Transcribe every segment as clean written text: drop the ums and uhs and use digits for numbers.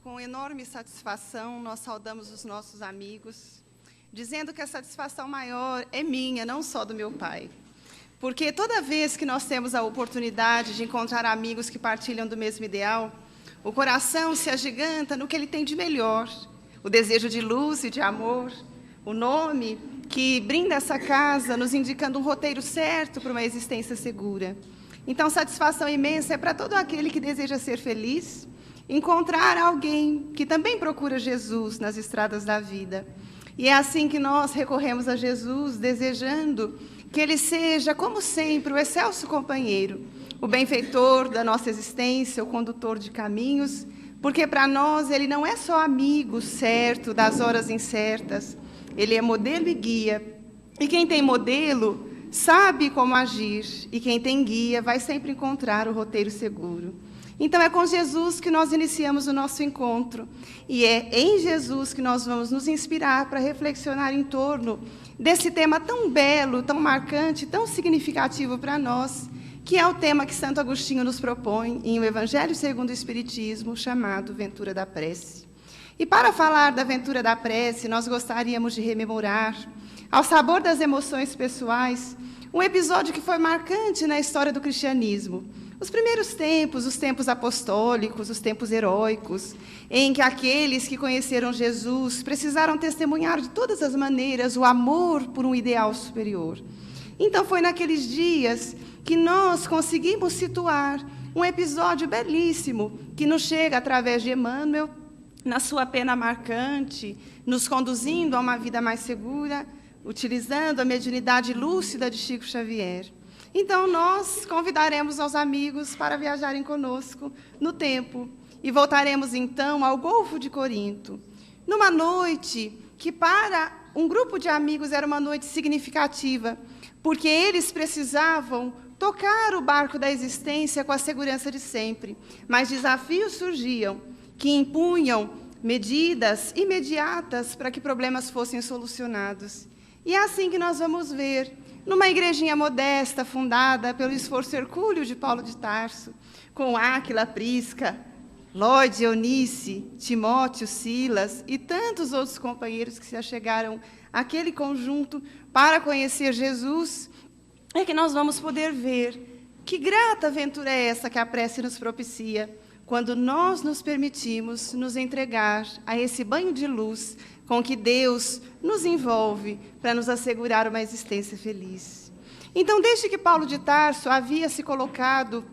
com enorme satisfação, nós saudamos os nossos amigos, dizendo que a satisfação maior é minha, não só do meu pai. Porque toda vez que nós temos a oportunidade de encontrar amigos que partilham do mesmo ideal, o coração se agiganta no que ele tem de melhor, o desejo de luz e de amor, o nome que brinda essa casa, nos indicando um roteiro certo para uma existência segura. Então, satisfação imensa é para todo aquele que deseja ser feliz, encontrar alguém que também procura Jesus nas estradas da vida. E é assim que nós recorremos a Jesus, desejando que Ele seja, como sempre, o excelso companheiro, o benfeitor da nossa existência, o condutor de caminhos, porque para nós Ele não é só amigo certo das horas incertas, Ele é modelo e guia. E quem tem modelo sabe como agir, e quem tem guia vai sempre encontrar o roteiro seguro. Então, é com Jesus que nós iniciamos o nosso encontro, e é em Jesus que nós vamos nos inspirar para reflexionar em torno desse tema tão belo, tão marcante, tão significativo para nós, que é o tema que Santo Agostinho nos propõe em O Evangelho segundo o Espiritismo, chamado Ventura da Prece. E para falar da Ventura da Prece, nós gostaríamos de rememorar, ao sabor das emoções pessoais, um episódio que foi marcante na história do cristianismo. Os primeiros tempos, os tempos apostólicos, os tempos heróicos, em que aqueles que conheceram Jesus precisaram testemunhar de todas as maneiras o amor por um ideal superior. Então, foi naqueles dias que nós conseguimos situar um episódio belíssimo que nos chega através de Emmanuel, na sua pena marcante, nos conduzindo a uma vida mais segura, utilizando a mediunidade lúcida de Chico Xavier. Então, nós convidaremos aos amigos para viajarem conosco no tempo e voltaremos, então, ao Golfo de Corinto, numa noite que, para um grupo de amigos, era uma noite significativa, porque eles precisavam tocar o barco da existência com a segurança de sempre, mas desafios surgiam que impunham medidas imediatas para que problemas fossem solucionados. E é assim que nós vamos ver, numa igrejinha modesta, fundada pelo esforço hercúleo de Paulo de Tarso, com Áquila, Prisca, Lloyd, Eunice, Timóteo, Silas e tantos outros companheiros que se achegaram àquele conjunto para conhecer Jesus, é que nós vamos poder ver que grata aventura é essa que a prece nos propicia, quando nós nos permitimos nos entregar a esse banho de luz com que Deus nos envolve para nos assegurar uma existência feliz. Então, desde que Paulo de Tarso havia se colocado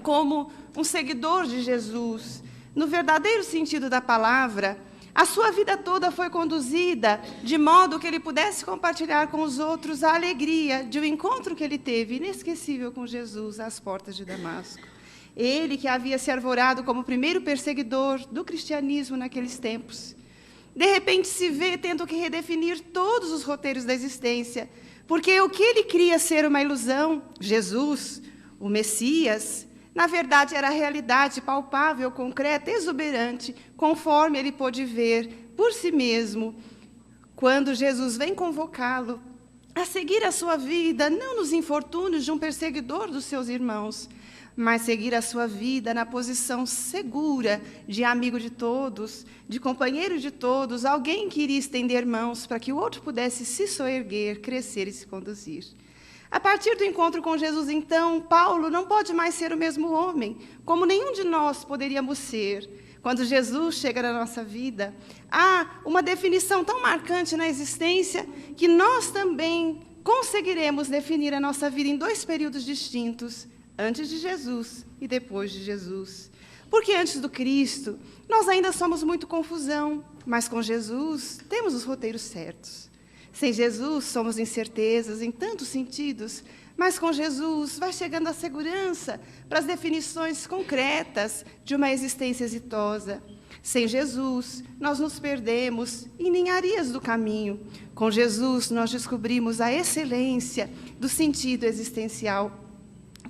como um seguidor de Jesus, no verdadeiro sentido da palavra, a sua vida toda foi conduzida de modo que ele pudesse compartilhar com os outros a alegria de um encontro que ele teve inesquecível com Jesus às portas de Damasco. Ele que havia se arvorado como o primeiro perseguidor do cristianismo naqueles tempos, de repente se vê tendo que redefinir todos os roteiros da existência, porque o que ele cria ser uma ilusão, Jesus, o Messias, na verdade era a realidade palpável, concreta, exuberante, conforme ele pôde ver por si mesmo, quando Jesus vem convocá-lo a seguir a sua vida, não nos infortúnios de um perseguidor dos seus irmãos, mas seguir a sua vida na posição segura de amigo de todos, de companheiro de todos, alguém que iria estender mãos para que o outro pudesse se soerguer, crescer e se conduzir. A partir do encontro com Jesus, então, Paulo não pode mais ser o mesmo homem, como nenhum de nós poderíamos ser. Quando Jesus chega na nossa vida, há uma definição tão marcante na existência que nós também conseguiremos definir a nossa vida em dois períodos distintos, antes de Jesus e depois de Jesus. Porque antes do Cristo, nós ainda somos muito confusão, mas com Jesus temos os roteiros certos. Sem Jesus somos incertezas em tantos sentidos, mas com Jesus vai chegando a segurança para as definições concretas de uma existência exitosa. Sem Jesus, nós nos perdemos em ninharias do caminho. Com Jesus, nós descobrimos a excelência do sentido existencial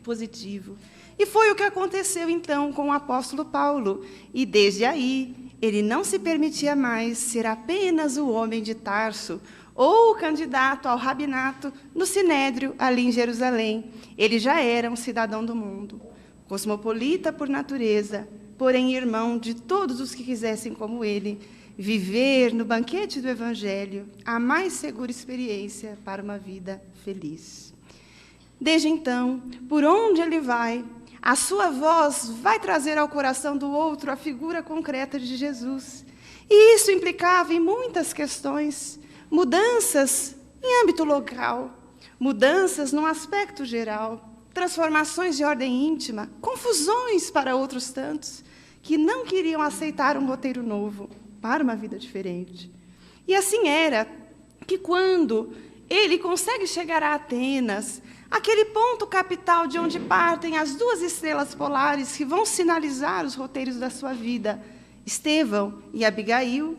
positivo. E foi o que aconteceu, então, com o apóstolo Paulo. E, desde aí, ele não se permitia mais ser apenas o homem de Tarso, ou o candidato ao rabinato no Sinédrio, ali em Jerusalém. Ele já era um cidadão do mundo, cosmopolita por natureza, porém irmão de todos os que quisessem, como ele, viver no banquete do Evangelho a mais segura experiência para uma vida feliz. Desde então, por onde ele vai, a sua voz vai trazer ao coração do outro a figura concreta de Jesus. E isso implicava em muitas questões, mudanças em âmbito local, mudanças num aspecto geral, transformações de ordem íntima, confusões para outros tantos que não queriam aceitar um roteiro novo para uma vida diferente. E assim era que quando ele consegue chegar a Atenas, aquele ponto capital de onde partem as duas estrelas polares que vão sinalizar os roteiros da sua vida, Estevão e Abigail,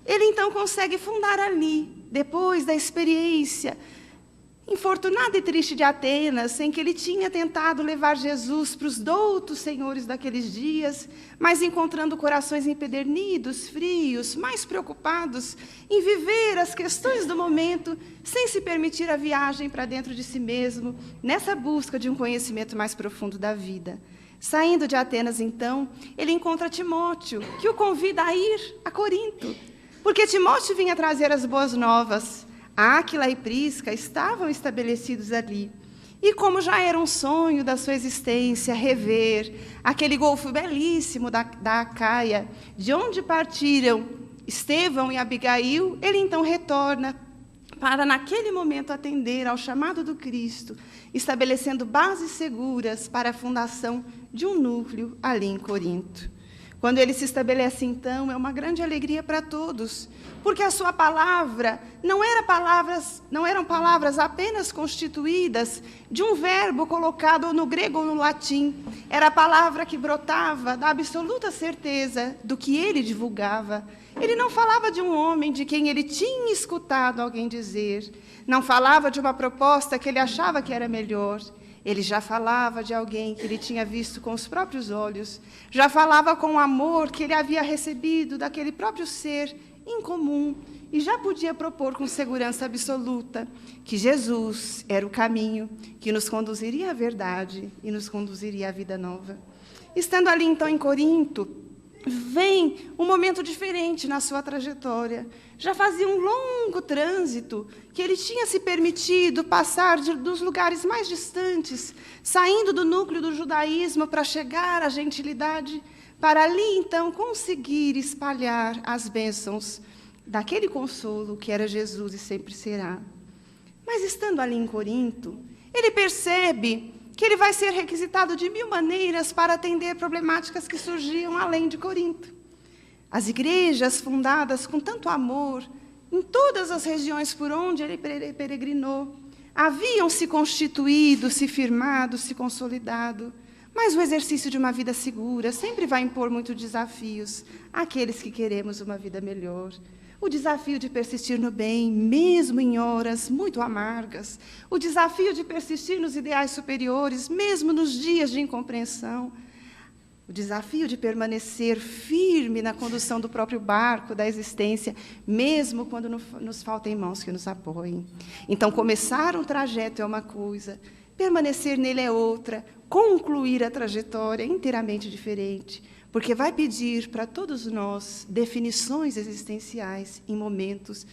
ele então consegue fundar ali, depois da experiência infortunada e triste de Atenas, em que ele tinha tentado levar Jesus para os doutos senhores daqueles dias, mas encontrando corações empedernidos, frios, mais preocupados em viver as questões do momento, sem se permitir a viagem para dentro de si mesmo, nessa busca de um conhecimento mais profundo da vida. Saindo de Atenas, então, ele encontra Timóteo, que o convida a ir a Corinto, porque Timóteo vinha trazer as boas novas. Áquila e Prisca estavam estabelecidos ali. E como já era um sonho da sua existência rever aquele golfo belíssimo da Acaia, de onde partiram Estevão e Abigail, ele então retorna para, naquele momento, atender ao chamado do Cristo, estabelecendo bases seguras para a fundação de um núcleo ali em Corinto. Quando ele se estabelece, então, é uma grande alegria para todos, porque a sua palavra não eram palavras apenas constituídas de um verbo colocado ou no grego ou no latim. Era a palavra que brotava da absoluta certeza do que ele divulgava. Ele não falava de um homem de quem ele tinha escutado alguém dizer, não falava de uma proposta que ele achava que era melhor. Ele já falava de alguém que ele tinha visto com os próprios olhos, já falava com o amor que ele havia recebido daquele próprio ser incomum, e já podia propor com segurança absoluta que Jesus era o caminho que nos conduziria à verdade e nos conduziria à vida nova. Estando ali, então, em Corinto, vem um momento diferente na sua trajetória. Já fazia um longo trânsito que ele tinha se permitido passar dos lugares mais distantes, saindo do núcleo do judaísmo para chegar à gentilidade, para ali, então, conseguir espalhar as bênçãos daquele consolo que era Jesus e sempre será. Mas, estando ali em Corinto, ele percebe que ele vai ser requisitado de 1000 maneiras para atender problemáticas que surgiam além de Corinto. As igrejas fundadas com tanto amor, em todas as regiões por onde ele peregrinou, haviam se constituído, se firmado, se consolidado, mas o exercício de uma vida segura sempre vai impor muitos desafios àqueles que queremos uma vida melhor. O desafio de persistir no bem, mesmo em horas muito amargas. O desafio de persistir nos ideais superiores, mesmo nos dias de incompreensão. O desafio de permanecer firme na condução do próprio barco da existência, mesmo quando nos faltem mãos que nos apoiem. Então, começar um trajeto é uma coisa, permanecer nele é outra, concluir a trajetória é inteiramente diferente, porque vai pedir para todos nós definições existenciais em momentos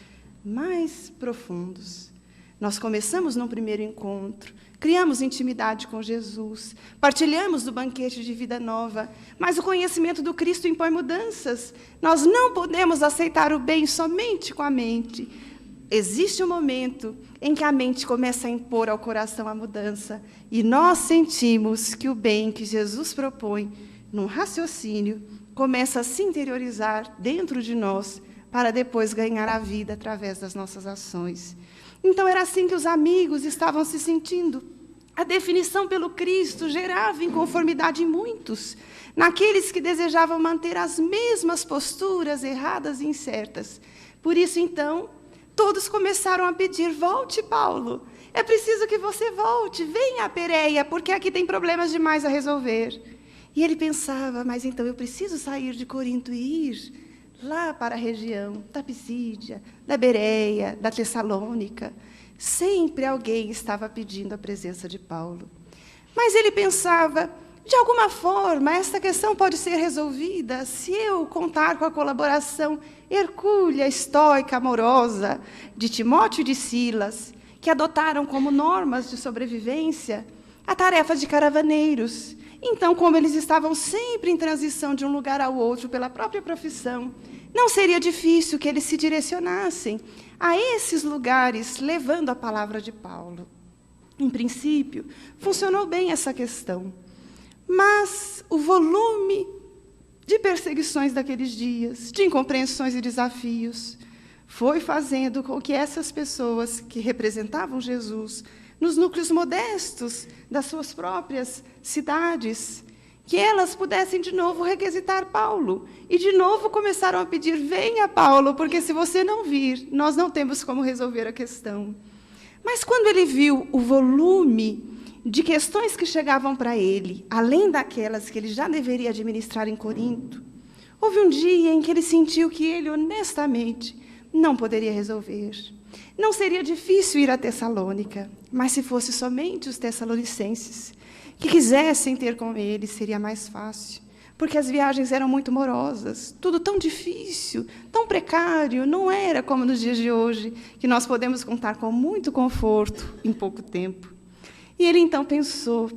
mais profundos. Nós começamos num primeiro encontro, criamos intimidade com Jesus, partilhamos do banquete de vida nova, mas o conhecimento do Cristo impõe mudanças. Nós não podemos aceitar o bem somente com a mente. Existe um momento em que a mente começa a impor ao coração a mudança, e nós sentimos que o bem que Jesus propõe num raciocínio, começa a se interiorizar dentro de nós, para depois ganhar a vida através das nossas ações. Então, era assim que os amigos estavam se sentindo. A definição pelo Cristo gerava inconformidade em muitos, naqueles que desejavam manter as mesmas posturas erradas e incertas. Por isso, então, todos começaram a pedir: volte, Paulo, é preciso que você volte, venha a Pérea, porque aqui tem problemas demais a resolver. E ele pensava: mas então eu preciso sair de Corinto e ir lá para a região da Pisídia, da Bereia, da Tessalônica. Sempre alguém estava pedindo a presença de Paulo. Mas ele pensava: De alguma forma, esta questão pode ser resolvida se eu contar com a colaboração hercúlea, estoica, amorosa de Timóteo e de Silas, que adotaram como normas de sobrevivência a tarefa de caravaneiros. Então, como eles estavam sempre em transição de um lugar ao outro pela própria profissão, não seria difícil que eles se direcionassem a esses lugares, levando a palavra de Paulo. Em princípio, funcionou bem essa questão. Mas o volume de perseguições daqueles dias, de incompreensões e desafios, foi fazendo com que essas pessoas que representavam Jesus, nos núcleos modestos das suas próprias cidades, que elas pudessem de novo requisitar Paulo. E de novo começaram a pedir, venha Paulo, porque se você não vir, nós não temos como resolver a questão. Mas quando ele viu o volume de questões que chegavam para ele, além daquelas que ele já deveria administrar em Corinto, houve um dia em que ele sentiu que ele, honestamente, não poderia resolver. Não seria difícil ir a Tessalônica, mas se fosse somente os tessalonicenses que quisessem ter com ele, seria mais fácil, porque as viagens eram muito morosas, tudo tão difícil, tão precário, não era como nos dias de hoje, que nós podemos contar com muito conforto em pouco tempo. E ele então pensou,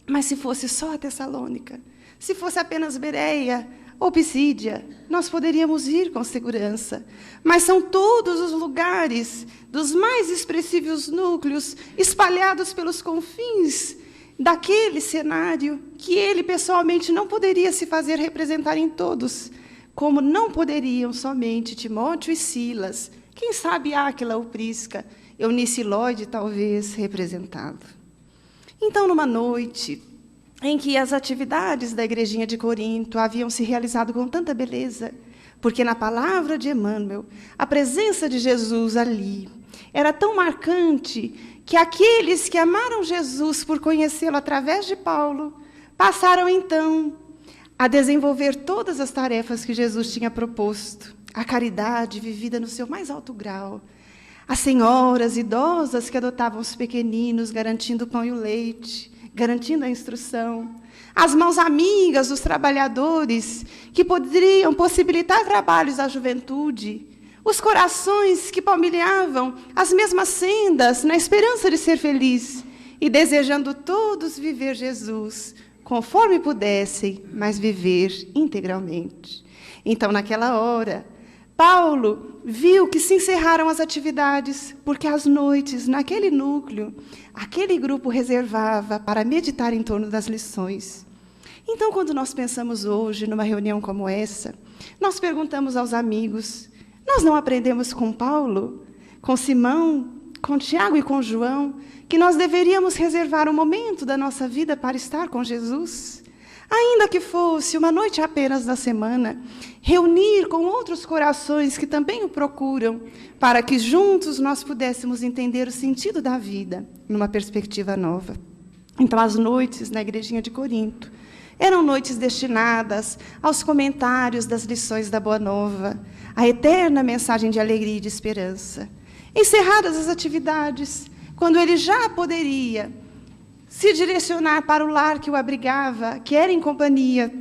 mas se fosse só a Tessalônica, se fosse apenas Bereia ou Pisídia, nós poderíamos ir com segurança. Mas são todos os lugares dos mais expressivos núcleos, espalhados pelos confins daquele cenário, que ele pessoalmente não poderia se fazer representar em todos, como não poderiam somente Timóteo e Silas, quem sabe Áquila ou Prisca, Eunice e Lóide talvez representado. Então, numa noite em que as atividades da igrejinha de Corinto haviam se realizado com tanta beleza, porque na palavra de Emmanuel, a presença de Jesus ali era tão marcante que aqueles que amaram Jesus por conhecê-lo através de Paulo, passaram então a desenvolver todas as tarefas que Jesus tinha proposto, a caridade vivida no seu mais alto grau, as senhoras idosas que adotavam os pequeninos, garantindo o pão e o leite, garantindo a instrução, as mãos amigas dos trabalhadores, que poderiam possibilitar trabalhos à juventude, os corações que palmilhavam as mesmas sendas na esperança de ser feliz e desejando todos viver Jesus, conforme pudessem, mas viver integralmente. Então, naquela hora, Paulo viu que se encerraram as atividades, porque às noites, naquele núcleo, aquele grupo reservava para meditar em torno das lições. Então, quando nós pensamos hoje numa reunião como essa, nós perguntamos aos amigos, nós não aprendemos com Paulo, com Simão, com Tiago e com João, que nós deveríamos reservar um momento da nossa vida para estar com Jesus? Ainda que fosse uma noite apenas na semana, reunir com outros corações que também o procuram, para que juntos nós pudéssemos entender o sentido da vida, numa perspectiva nova. Então, as noites na igrejinha de Corinto eram noites destinadas aos comentários das lições da Boa Nova, a eterna mensagem de alegria e de esperança. Encerradas as atividades, quando ele já poderia se direcionar para o lar que o abrigava, que era em companhia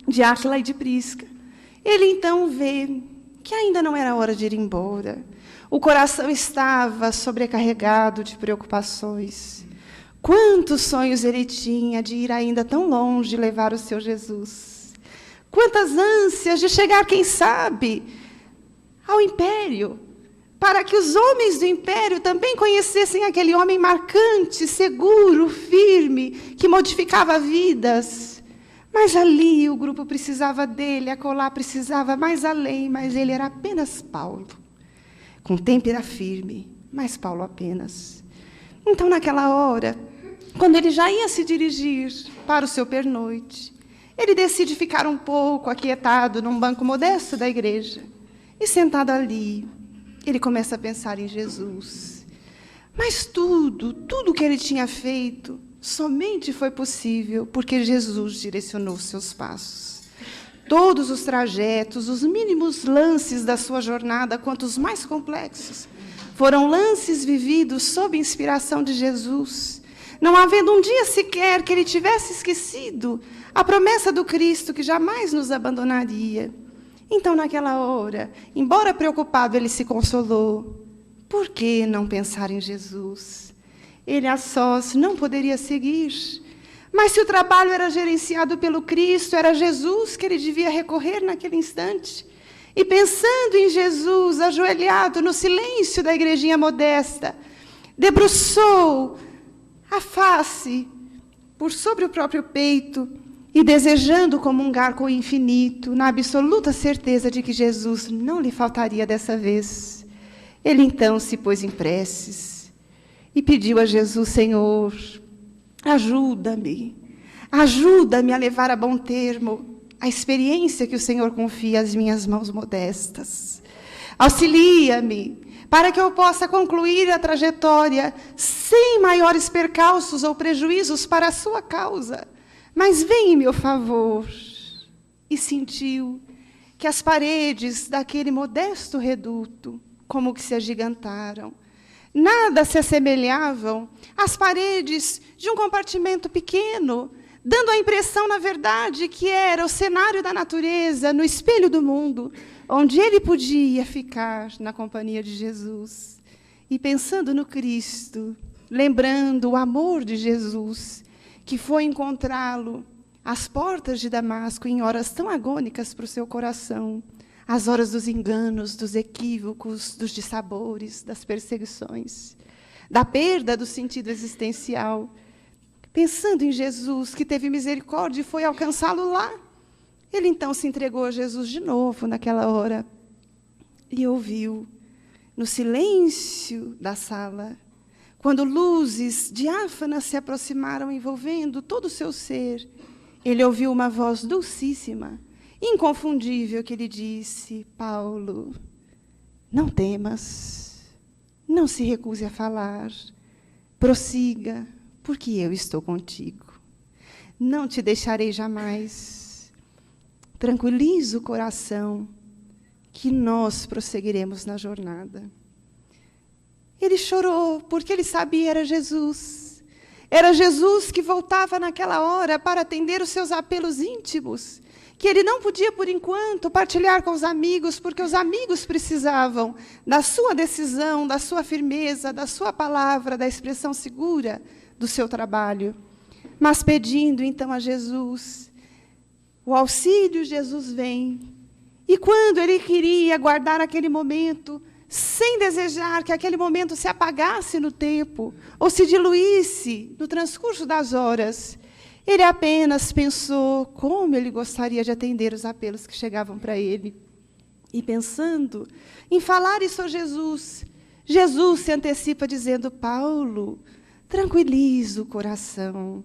de Áquila e de Prisca, ele então vê que ainda não era hora de ir embora. O coração estava sobrecarregado de preocupações. Quantos sonhos ele tinha de ir ainda tão longe levar o seu Jesus. Quantas ânsias de chegar, quem sabe, ao império, para que os homens do império também conhecessem aquele homem marcante, seguro, firme, que modificava vidas. Mas ali o grupo precisava dele, acolá precisava mais além, mas ele era apenas Paulo. Com têmpera firme, mas Paulo apenas. Então, naquela hora, quando ele já ia se dirigir para o seu pernoite, ele decide ficar um pouco aquietado num banco modesto da igreja. E sentado ali, ele começa a pensar em Jesus. Mas tudo que ele tinha feito, somente foi possível porque Jesus direcionou os seus passos. Todos os trajetos, os mínimos lances da sua jornada, quanto os mais complexos, foram lances vividos sob inspiração de Jesus, não havendo um dia sequer que ele tivesse esquecido a promessa do Cristo que jamais nos abandonaria. Então, naquela hora, embora preocupado, ele se consolou. Por que não pensar em Jesus? Ele a sós não poderia seguir. Mas se o trabalho era gerenciado pelo Cristo, era Jesus que ele devia recorrer naquele instante. E pensando em Jesus, ajoelhado no silêncio da igrejinha modesta, debruçou a face por sobre o próprio peito e, desejando comungar com o infinito, na absoluta certeza de que Jesus não lhe faltaria dessa vez, ele então se pôs em preces e pediu a Jesus: Senhor, ajuda-me a levar a bom termo a experiência que o Senhor confia às minhas mãos modestas. Auxilia-me para que eu possa concluir a trajetória sem maiores percalços ou prejuízos para a sua causa. Mas vem em meu favor. E sentiu que as paredes daquele modesto reduto como que se agigantaram. Nada se assemelhavam às paredes de um compartimento pequeno, dando a impressão, na verdade, que era o cenário da natureza, no espelho do mundo, onde ele podia ficar na companhia de Jesus. E pensando no Cristo, lembrando o amor de Jesus, que foi encontrá-lo às portas de Damasco em horas tão agônicas para o seu coração, as horas dos enganos, dos equívocos, dos dissabores, das perseguições, da perda do sentido existencial. Pensando em Jesus, que teve misericórdia e foi alcançá-lo lá, ele então se entregou a Jesus de novo naquela hora e ouviu, no silêncio da sala, quando luzes diáfanas se aproximaram envolvendo todo o seu ser, ele ouviu uma voz dulcíssima, inconfundível, que lhe disse: Paulo, não temas, não se recuse a falar, prossiga, porque eu estou contigo. Não te deixarei jamais. Tranquiliza o coração, que nós prosseguiremos na jornada. Ele chorou, porque ele sabia era Jesus. Era Jesus que voltava naquela hora para atender os seus apelos íntimos, que ele não podia, por enquanto, partilhar com os amigos, porque os amigos precisavam da sua decisão, da sua firmeza, da sua palavra, da expressão segura do seu trabalho. Mas pedindo, então, a Jesus, o auxílio, Jesus vem. E quando ele queria guardar aquele momento, sem desejar que aquele momento se apagasse no tempo, ou se diluísse no transcurso das horas, ele apenas pensou como ele gostaria de atender os apelos que chegavam para ele. E pensando em falar isso a Jesus, Jesus se antecipa dizendo: Paulo, tranquiliza o coração,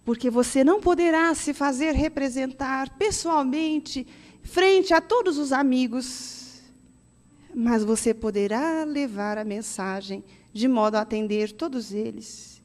porque você não poderá se fazer representar pessoalmente frente a todos os amigos, mas você poderá levar a mensagem de modo a atender todos eles.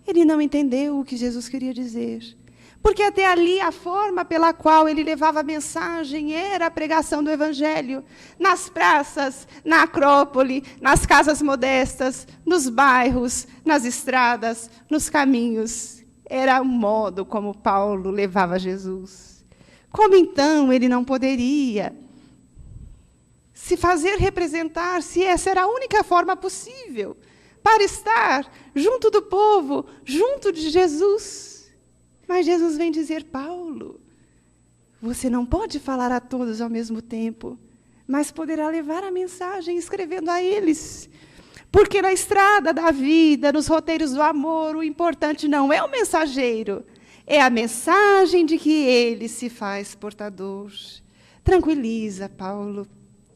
Ele não entendeu o que Jesus queria dizer, porque até ali a forma pela qual ele levava a mensagem era a pregação do Evangelho, nas praças, na Acrópole, nas casas modestas, nos bairros, nas estradas, nos caminhos. Era o modo como Paulo levava Jesus. Como então ele não poderia se fazer representar, se essa era a única forma possível para estar junto do povo, junto de Jesus? Mas Jesus vem dizer: Paulo, você não pode falar a todos ao mesmo tempo, mas poderá levar a mensagem escrevendo a eles. Porque na estrada da vida, nos roteiros do amor, o importante não é o mensageiro, é a mensagem de que ele se faz portador. Tranquiliza, Paulo,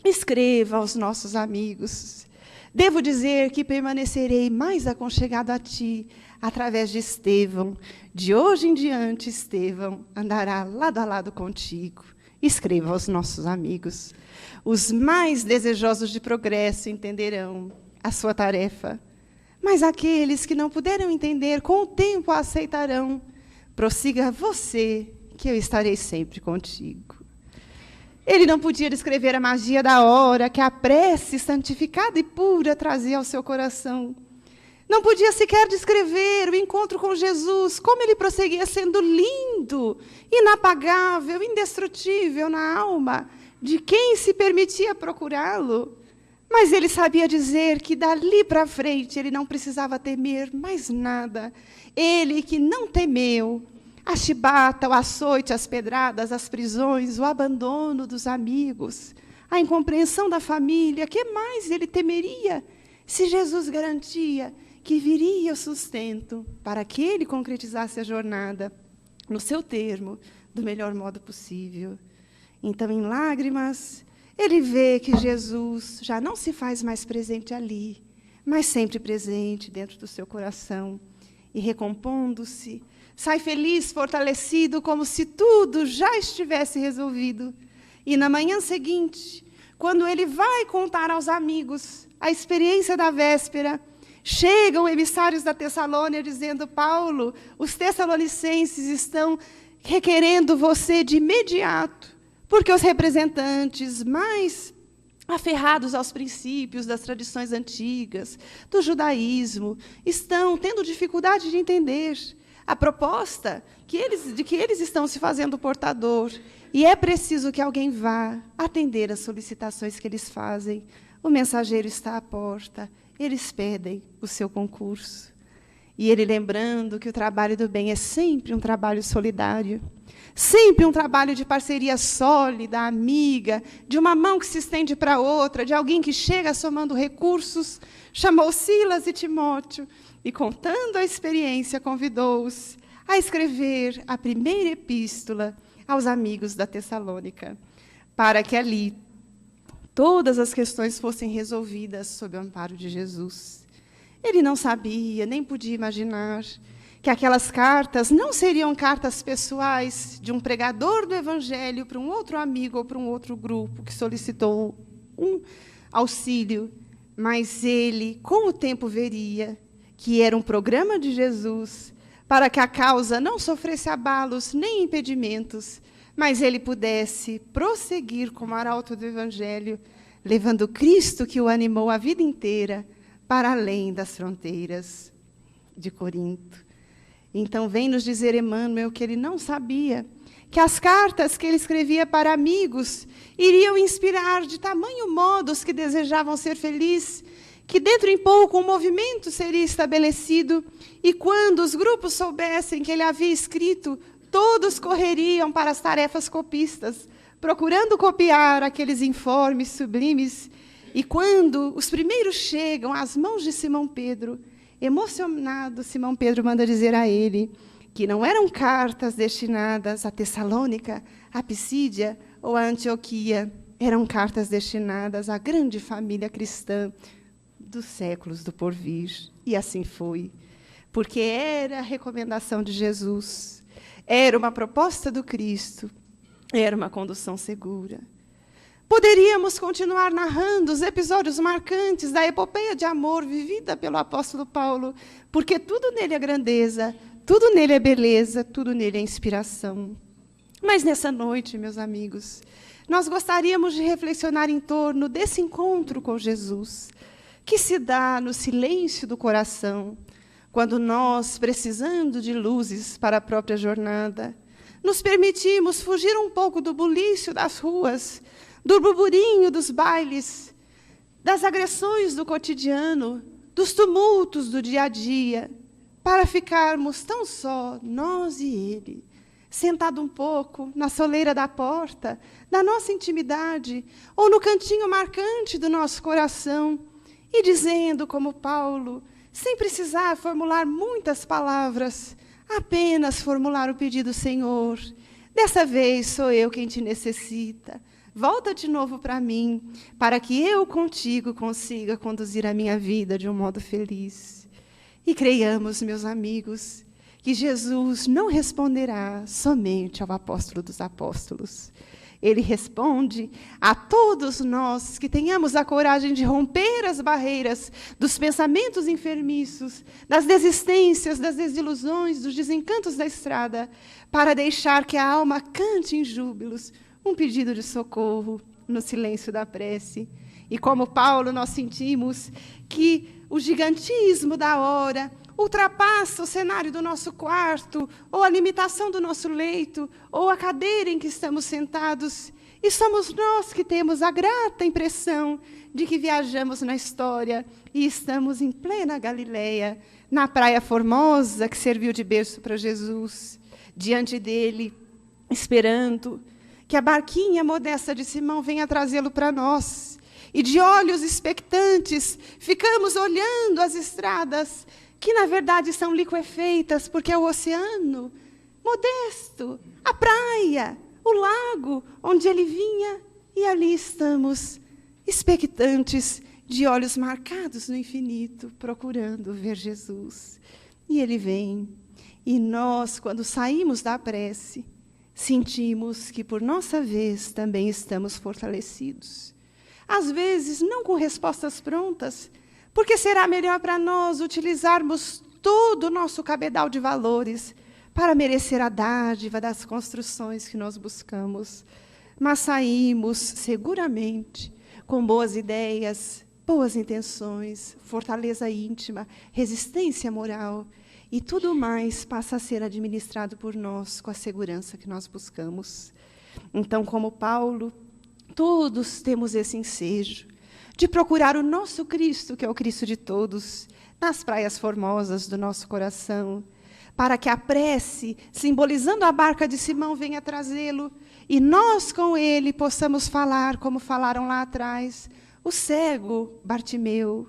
escreva aos nossos amigos. Devo dizer que permanecerei mais aconchegado a ti através de Estevão. De hoje em diante, Estevão andará lado a lado contigo. Escreva aos nossos amigos. Os mais desejosos de progresso entenderão a sua tarefa, mas aqueles que não puderam entender, com o tempo a aceitarão. Prossiga você, que eu estarei sempre contigo. Ele não podia descrever a magia da hora que a prece santificada e pura trazia ao seu coração. Não podia sequer descrever o encontro com Jesus, como ele prosseguia sendo lindo, inapagável, indestrutível na alma de quem se permitia procurá-lo. Mas ele sabia dizer que dali para frente ele não precisava temer mais nada. Ele que não temeu a chibata, o açoite, as pedradas, as prisões, o abandono dos amigos, a incompreensão da família, que mais ele temeria se Jesus garantia que viria o sustento para que ele concretizasse a jornada no seu termo, do melhor modo possível. Então, em lágrimas, ele vê que Jesus já não se faz mais presente ali, mas sempre presente dentro do seu coração. E, recompondo-se, sai feliz, fortalecido, como se tudo já estivesse resolvido. E, na manhã seguinte, quando ele vai contar aos amigos a experiência da véspera, chegam emissários da Tessalônia dizendo: Paulo, os tessalonicenses estão requerendo você de imediato, porque os representantes mais aferrados aos princípios das tradições antigas, do judaísmo, estão tendo dificuldade de entender a proposta de que eles estão se fazendo portador. E é preciso que alguém vá atender as solicitações que eles fazem. O mensageiro está à porta. Eles pedem o seu concurso. E ele, lembrando que o trabalho do bem é sempre um trabalho solidário, sempre um trabalho de parceria sólida, amiga, de uma mão que se estende para a outra, de alguém que chega somando recursos, chamou Silas e Timóteo e, contando a experiência, convidou-os a escrever a primeira epístola aos amigos da Tessalônica, para que ali todas as questões fossem resolvidas sob o amparo de Jesus. Ele não sabia, nem podia imaginar que aquelas cartas não seriam cartas pessoais de um pregador do Evangelho para um outro amigo ou para um outro grupo que solicitou um auxílio, mas ele, com o tempo, veria que era um programa de Jesus para que a causa não sofresse abalos nem impedimentos, mas ele pudesse prosseguir como arauto do Evangelho, levando Cristo que o animou a vida inteira para além das fronteiras de Corinto. Então, vem nos dizer Emmanuel que ele não sabia que as cartas que ele escrevia para amigos iriam inspirar de tamanho modo os que desejavam ser felizes, que dentro em pouco um movimento seria estabelecido, e quando os grupos soubessem que ele havia escrito, todos correriam para as tarefas copistas, procurando copiar aqueles informes sublimes. E quando os primeiros chegam às mãos de Simão Pedro, emocionado, Simão Pedro manda dizer a ele que não eram cartas destinadas a Tessalônica, a Pisídia ou a Antioquia, eram cartas destinadas à grande família cristã dos séculos do porvir. E assim foi, porque era a recomendação de Jesus, era uma proposta do Cristo, era uma condução segura. Poderíamos continuar narrando os episódios marcantes da epopeia de amor vivida pelo apóstolo Paulo, porque tudo nele é grandeza, tudo nele é beleza, tudo nele é inspiração. Mas nessa noite, meus amigos, nós gostaríamos de reflexionar em torno desse encontro com Jesus, que se dá no silêncio do coração, quando nós, precisando de luzes para a própria jornada, nos permitimos fugir um pouco do bulício das ruas, do burburinho dos bailes, das agressões do cotidiano, dos tumultos do dia a dia, para ficarmos tão só, nós e ele, sentado um pouco na soleira da porta, da nossa intimidade, ou no cantinho marcante do nosso coração, e dizendo, como Paulo, sem precisar formular muitas palavras, apenas formular o pedido: Senhor, dessa vez sou eu quem te necessita. Volta de novo para mim, para que eu contigo consiga conduzir a minha vida de um modo feliz. E creiamos, meus amigos, que Jesus não responderá somente ao apóstolo dos apóstolos. Ele responde a todos nós que tenhamos a coragem de romper as barreiras dos pensamentos enfermiços, das desistências, das desilusões, dos desencantos da estrada, para deixar que a alma cante em júbilos um pedido de socorro, no silêncio da prece. E como Paulo, nós sentimos que o gigantismo da hora ultrapassa o cenário do nosso quarto, ou a limitação do nosso leito, ou a cadeira em que estamos sentados. E somos nós que temos a grata impressão de que viajamos na história e estamos em plena Galileia, na praia formosa que serviu de berço para Jesus, diante dele, esperando que a barquinha modesta de Simão venha trazê-lo para nós. E de olhos expectantes, ficamos olhando as estradas, que na verdade são liquefeitas, porque é o oceano modesto, a praia, o lago onde ele vinha, e ali estamos, expectantes, de olhos marcados no infinito, procurando ver Jesus. E ele vem, e nós, quando saímos da prece, sentimos que, por nossa vez, também estamos fortalecidos. Às vezes, não com respostas prontas, porque será melhor para nós utilizarmos todo o nosso cabedal de valores para merecer a dádiva das construções que nós buscamos. Mas saímos, seguramente, com boas ideias, boas intenções, fortaleza íntima, resistência moral, e tudo mais passa a ser administrado por nós com a segurança que nós buscamos. Então, como Paulo, todos temos esse ensejo de procurar o nosso Cristo, que é o Cristo de todos, nas praias formosas do nosso coração, para que a prece, simbolizando a barca de Simão, venha trazê-lo, e nós com ele possamos falar, como falaram lá atrás, o cego Bartimeu,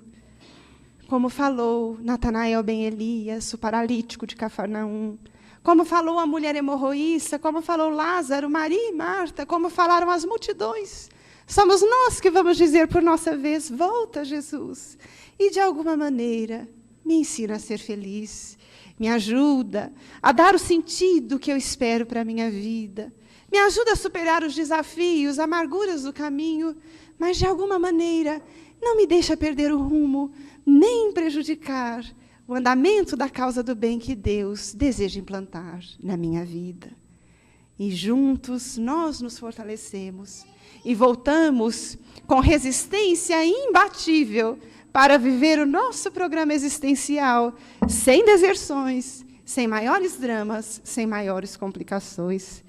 como falou Natanael ben Elias, o paralítico de Cafarnaum, como falou a mulher hemorroísta, como falou Lázaro, Maria e Marta, como falaram as multidões. Somos nós que vamos dizer por nossa vez, volta, Jesus, e de alguma maneira me ensina a ser feliz, me ajuda a dar o sentido que eu espero para a minha vida, me ajuda a superar os desafios, amarguras do caminho, mas de alguma maneira não me deixa perder o rumo, nem prejudicar o andamento da causa do bem que Deus deseja implantar na minha vida. E juntos nós nos fortalecemos e voltamos com resistência imbatível para viver o nosso programa existencial, sem deserções, sem maiores dramas, sem maiores complicações.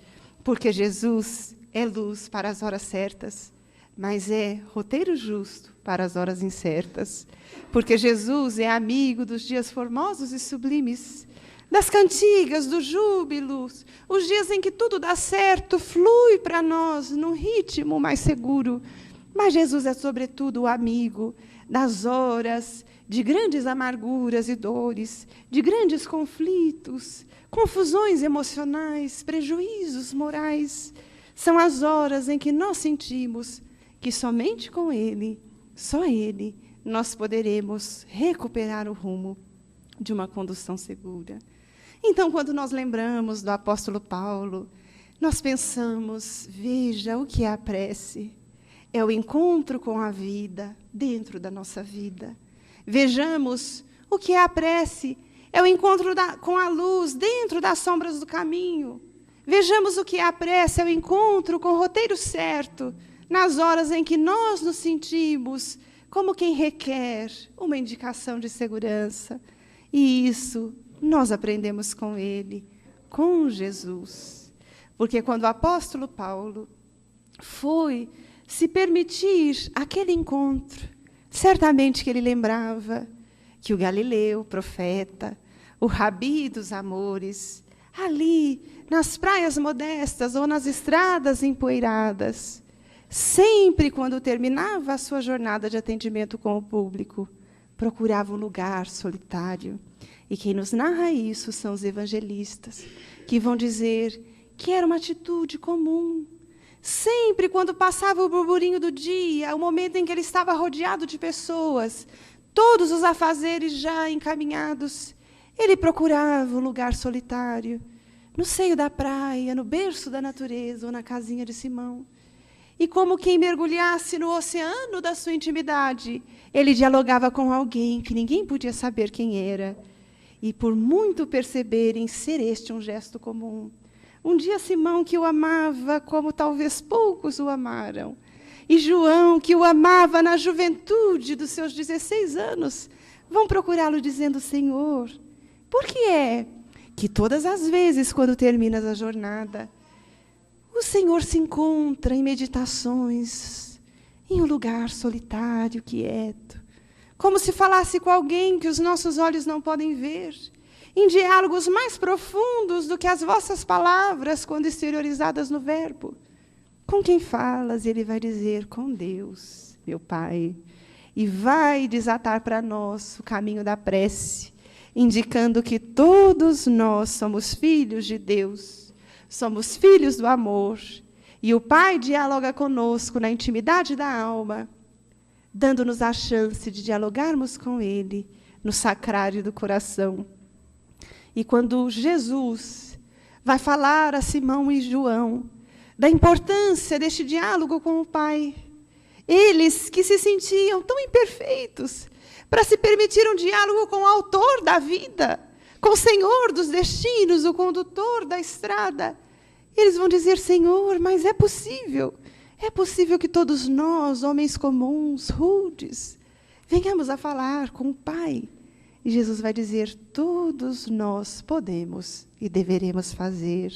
Porque Jesus é luz para as horas certas, mas é roteiro justo para as horas incertas. Porque Jesus é amigo dos dias formosos e sublimes, das cantigas, dos júbilos, os dias em que tudo dá certo, flui para nós num ritmo mais seguro. Mas Jesus é, sobretudo, o amigo das horas de grandes amarguras e dores, de grandes conflitos, confusões emocionais, prejuízos morais. São as horas em que nós sentimos que somente com Ele, só Ele, nós poderemos recuperar o rumo de uma condução segura. Então, quando nós lembramos do apóstolo Paulo, nós pensamos, veja o que é a prece. É o encontro com a vida dentro da nossa vida. Vejamos o que é a prece. É o encontro com a luz dentro das sombras do caminho. Vejamos o que é a prece. É o encontro com o roteiro certo, nas horas em que nós nos sentimos como quem requer uma indicação de segurança. E isso nós aprendemos com ele, com Jesus. Porque quando o apóstolo Paulo foi se permitir aquele encontro, certamente que ele lembrava que o Galileu, profeta, o rabi dos amores, ali, nas praias modestas ou nas estradas empoeiradas, sempre quando terminava a sua jornada de atendimento com o público, procurava um lugar solitário. E quem nos narra isso são os evangelistas, que vão dizer que era uma atitude comum. Sempre quando passava o burburinho do dia, o momento em que ele estava rodeado de pessoas, todos os afazeres já encaminhados, ele procurava um lugar solitário, no seio da praia, no berço da natureza ou na casinha de Simão. E como quem mergulhasse no oceano da sua intimidade, ele dialogava com alguém que ninguém podia saber quem era. E por muito perceberem ser este um gesto comum, um dia Simão, que o amava como talvez poucos o amaram, e João, que o amava na juventude dos seus 16 anos, vão procurá-lo dizendo: Senhor, por que é que todas as vezes, quando terminas a jornada, o Senhor se encontra em meditações, em um lugar solitário, quieto, como se falasse com alguém que os nossos olhos não podem ver, em diálogos mais profundos do que as vossas palavras, quando exteriorizadas no verbo? Com quem falas? Ele vai dizer: com Deus, meu Pai. E vai desatar para nós o caminho da prece, indicando que todos nós somos filhos de Deus, somos filhos do amor, e o Pai dialoga conosco na intimidade da alma, dando-nos a chance de dialogarmos com Ele no sacrário do coração. E quando Jesus vai falar a Simão e João da importância deste diálogo com o Pai, eles que se sentiam tão imperfeitos para se permitir um diálogo com o autor da vida, com o Senhor dos destinos, o condutor da estrada, eles vão dizer: Senhor, mas é possível que todos nós, homens comuns, rudes, venhamos a falar com o Pai. E Jesus vai dizer: todos nós podemos e deveremos fazer,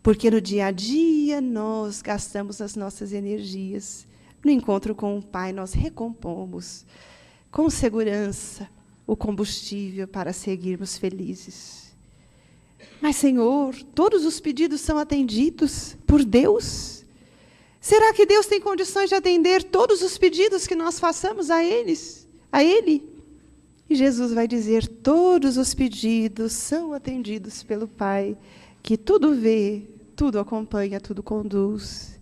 porque no dia a dia nós gastamos as nossas energias. No encontro com o Pai, nós recompomos com segurança o combustível para seguirmos felizes. Mas, Senhor, todos os pedidos são atendidos por Deus? Será que Deus tem condições de atender todos os pedidos que nós façamos a Ele? E Jesus vai dizer: todos os pedidos são atendidos pelo Pai, que tudo vê, tudo acompanha, tudo conduz.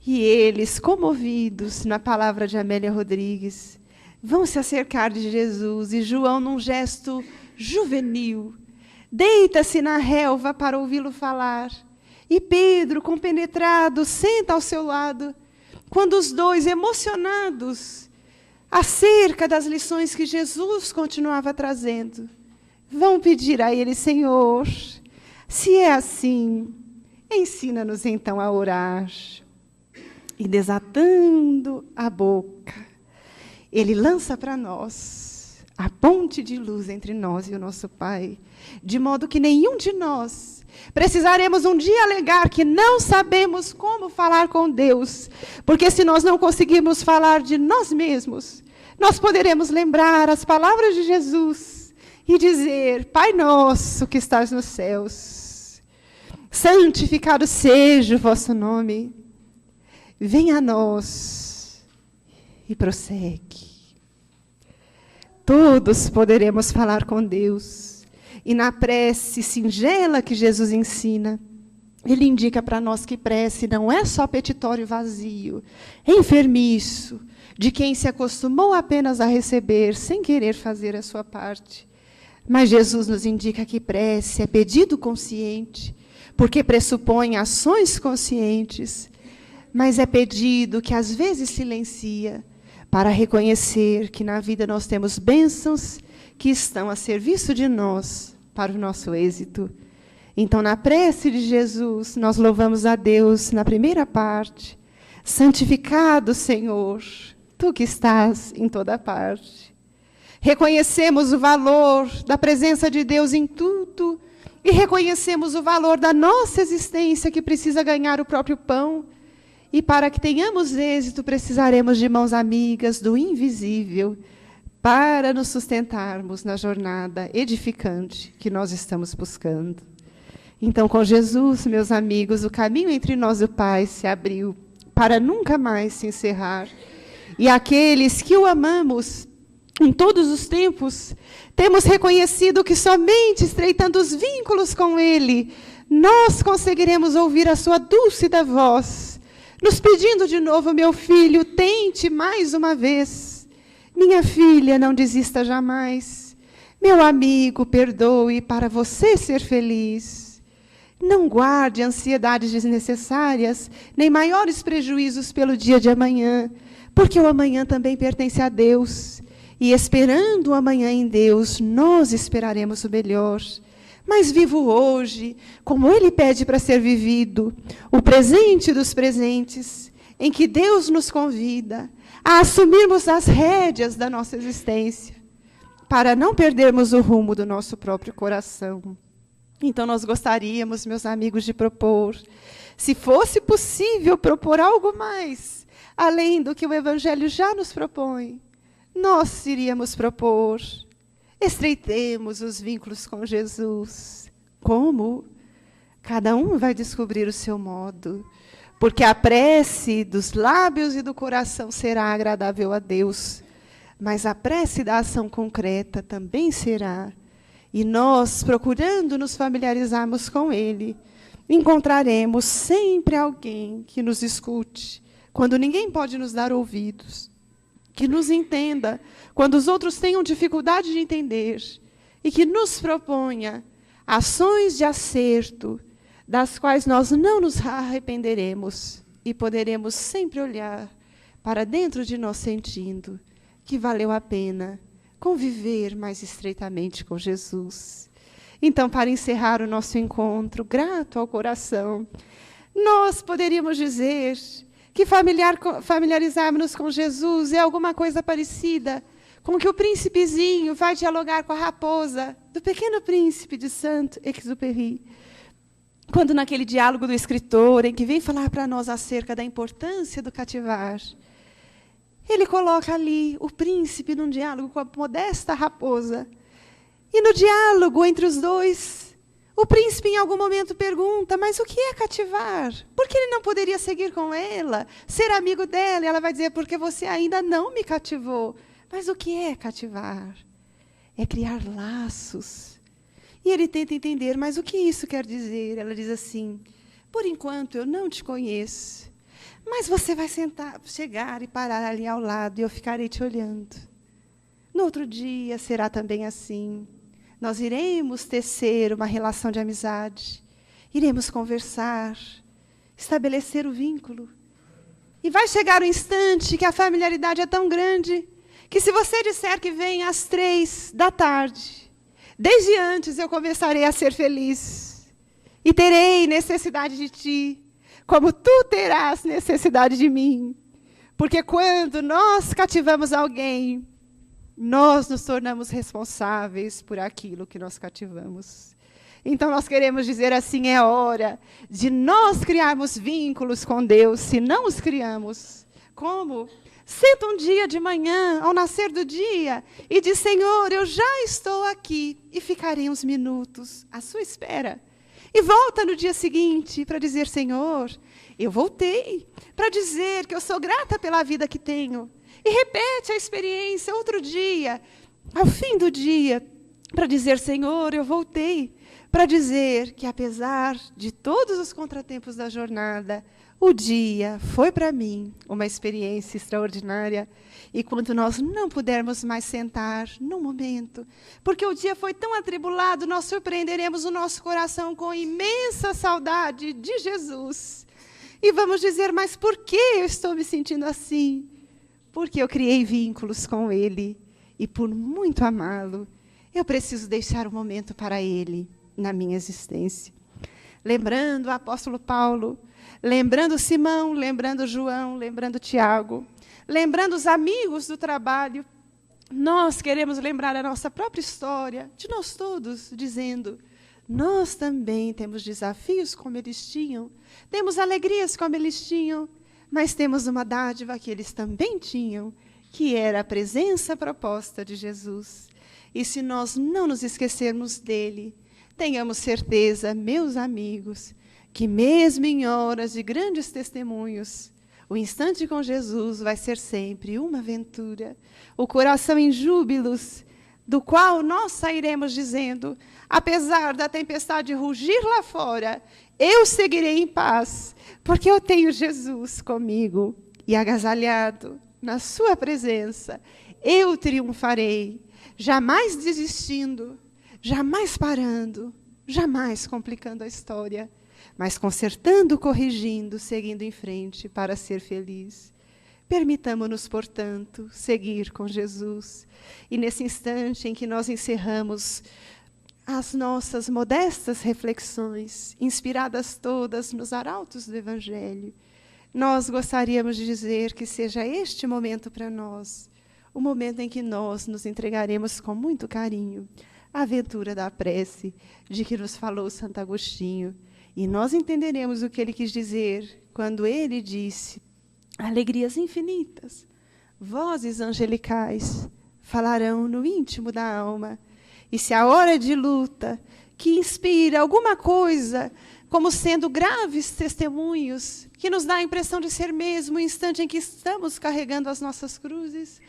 E eles, comovidos, na palavra de Amélia Rodrigues, vão se acercar de Jesus, e João, num gesto juvenil, deita-se na relva para ouvi-lo falar. E Pedro, compenetrado, senta ao seu lado, quando os dois, emocionados acerca das lições que Jesus continuava trazendo, vão pedir a ele: Senhor, se é assim, ensina-nos então a orar. E desatando a boca, ele lança para nós a ponte de luz entre nós e o nosso Pai, de modo que nenhum de nós precisaremos um dia alegar que não sabemos como falar com Deus, porque se nós não conseguirmos falar de nós mesmos, nós poderemos lembrar as palavras de Jesus e dizer: Pai nosso que estás nos céus, santificado seja o vosso nome. Venha a nós, e prossegue. Todos poderemos falar com Deus. E na prece singela que Jesus ensina, Ele indica para nós que prece não é só petitório vazio, enfermiço, de quem se acostumou apenas a receber, sem querer fazer a sua parte. Mas Jesus nos indica que prece é pedido consciente, porque pressupõe ações conscientes, mas é pedido que às vezes silencia, para reconhecer que na vida nós temos bênçãos que estão a serviço de nós, para o nosso êxito. Então, na prece de Jesus, nós louvamos a Deus na primeira parte: santificado, Senhor, Tu que estás em toda parte. Reconhecemos o valor da presença de Deus em tudo, e reconhecemos o valor da nossa existência, que precisa ganhar o próprio pão. E para que tenhamos êxito, precisaremos de mãos amigas do invisível, para nos sustentarmos na jornada edificante que nós estamos buscando. Então, com Jesus, meus amigos, o caminho entre nós e o Pai se abriu para nunca mais se encerrar. E aqueles que o amamos em todos os tempos, temos reconhecido que somente estreitando os vínculos com Ele, nós conseguiremos ouvir a sua dúlcida voz, nos pedindo de novo: meu filho, tente mais uma vez. Minha filha, não desista jamais. Meu amigo, perdoe para você ser feliz. Não guarde ansiedades desnecessárias, nem maiores prejuízos pelo dia de amanhã, porque o amanhã também pertence a Deus. E esperando o amanhã em Deus, nós esperaremos o melhor. Mas vivo hoje, como Ele pede para ser vivido, o presente dos presentes, em que Deus nos convida a assumirmos as rédeas da nossa existência, para não perdermos o rumo do nosso próprio coração. Então, nós gostaríamos, meus amigos, de propor, se fosse possível propor algo mais, além do que o Evangelho já nos propõe, nós iríamos propor: estreitemos os vínculos com Jesus. Como? Cada um vai descobrir o seu modo, porque a prece dos lábios e do coração será agradável a Deus, mas a prece da ação concreta também será. E nós, procurando nos familiarizarmos com Ele, encontraremos sempre alguém que nos escute, quando ninguém pode nos dar ouvidos, que nos entenda, quando os outros tenham dificuldade de entender, e que nos proponha ações de acerto, das quais nós não nos arrependeremos, e poderemos sempre olhar para dentro de nós sentindo que valeu a pena conviver mais estreitamente com Jesus. Então, para encerrar o nosso encontro, grato ao coração, nós poderíamos dizer que familiarizarmos-nos com Jesus é alguma coisa parecida com que o príncipezinho vai dialogar com a raposa do Pequeno Príncipe de Saint-Exupéry. Quando naquele diálogo do escritor, em que vem falar para nós acerca da importância do cativar, ele coloca ali o príncipe num diálogo com a modesta raposa. E no diálogo entre os dois, o príncipe em algum momento pergunta: mas o que é cativar? Por que ele não poderia seguir com ela, ser amigo dela? E ela vai dizer: porque você ainda não me cativou. Mas o que é cativar? É criar laços. E ele tenta entender: mas o que isso quer dizer? Ela diz assim: por enquanto eu não te conheço, mas você vai chegar e parar ali ao lado e eu ficarei te olhando. No outro dia será também assim. Nós iremos tecer uma relação de amizade, iremos conversar, estabelecer o vínculo. E vai chegar o instante que a familiaridade é tão grande que, se você disser que vem às 3 da tarde, desde antes eu começarei a ser feliz e terei necessidade de ti, como tu terás necessidade de mim. Porque quando nós cativamos alguém, nós nos tornamos responsáveis por aquilo que nós cativamos. Então, nós queremos dizer assim: é hora de nós criarmos vínculos com Deus, se não os criamos. Como? Senta um dia de manhã, ao nascer do dia, e diz: Senhor, eu já estou aqui, e ficarei uns minutos à sua espera. E volta no dia seguinte para dizer: Senhor, eu voltei, para dizer que eu sou grata pela vida que tenho. E repete a experiência outro dia, ao fim do dia, para dizer: Senhor, eu voltei, para dizer que, apesar de todos os contratempos da jornada, o dia foi para mim uma experiência extraordinária. E quando nós não pudermos mais sentar num momento, porque o dia foi tão atribulado, nós surpreenderemos o nosso coração com imensa saudade de Jesus. E vamos dizer: mas por que eu estou me sentindo assim? Porque eu criei vínculos com Ele. E por muito amá-lo, eu preciso deixar um momento para Ele na minha existência. Lembrando o apóstolo Paulo, lembrando Simão, lembrando João, lembrando Tiago, lembrando os amigos do trabalho, nós queremos lembrar a nossa própria história, de nós todos, dizendo: nós também temos desafios como eles tinham, temos alegrias como eles tinham, mas temos uma dádiva que eles também tinham, que era a presença proposta de Jesus. E se nós não nos esquecermos dele, tenhamos certeza, meus amigos, que mesmo em horas de grandes testemunhos, o instante com Jesus vai ser sempre uma aventura, o coração em júbilos, do qual nós sairemos dizendo: apesar da tempestade rugir lá fora, eu seguirei em paz, porque eu tenho Jesus comigo. E agasalhado na sua presença, eu triunfarei, jamais desistindo, jamais parando, jamais complicando a história, mas consertando, corrigindo, seguindo em frente para ser feliz. Permitamo-nos, portanto, seguir com Jesus. E nesse instante em que nós encerramos as nossas modestas reflexões, inspiradas todas nos arautos do Evangelho, nós gostaríamos de dizer que seja este momento para nós, o momento em que nós nos entregaremos com muito carinho à aventura da prece, de que nos falou Santo Agostinho, e nós entenderemos o que ele quis dizer quando ele disse: alegrias infinitas, vozes angelicais, falarão no íntimo da alma. E se a hora de luta, que inspira alguma coisa, como sendo graves testemunhos, que nos dá a impressão de ser mesmo o instante em que estamos carregando as nossas cruzes,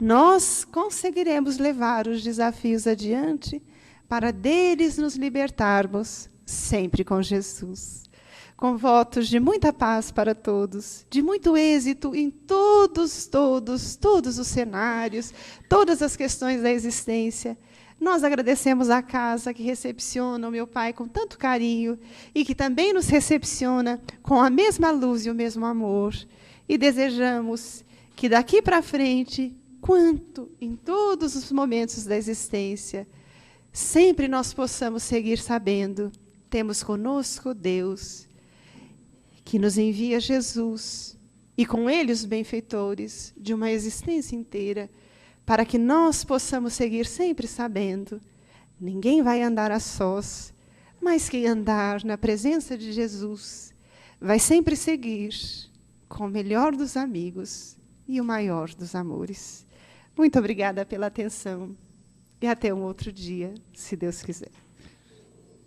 nós conseguiremos levar os desafios adiante para deles nos libertarmos, sempre com Jesus. Com votos de muita paz para todos, de muito êxito em todos os cenários, todas as questões da existência. Nós agradecemos a casa que recepciona o meu pai com tanto carinho e que também nos recepciona com a mesma luz e o mesmo amor. E desejamos que daqui para frente, quanto em todos os momentos da existência, sempre nós possamos seguir sabendo, temos conosco Deus, que nos envia Jesus, e com ele os benfeitores de uma existência inteira, para que nós possamos seguir sempre sabendo, ninguém vai andar a sós, mas quem andar na presença de Jesus vai sempre seguir com o melhor dos amigos e o maior dos amores. Muito obrigada pela atenção e até um outro dia, se Deus quiser.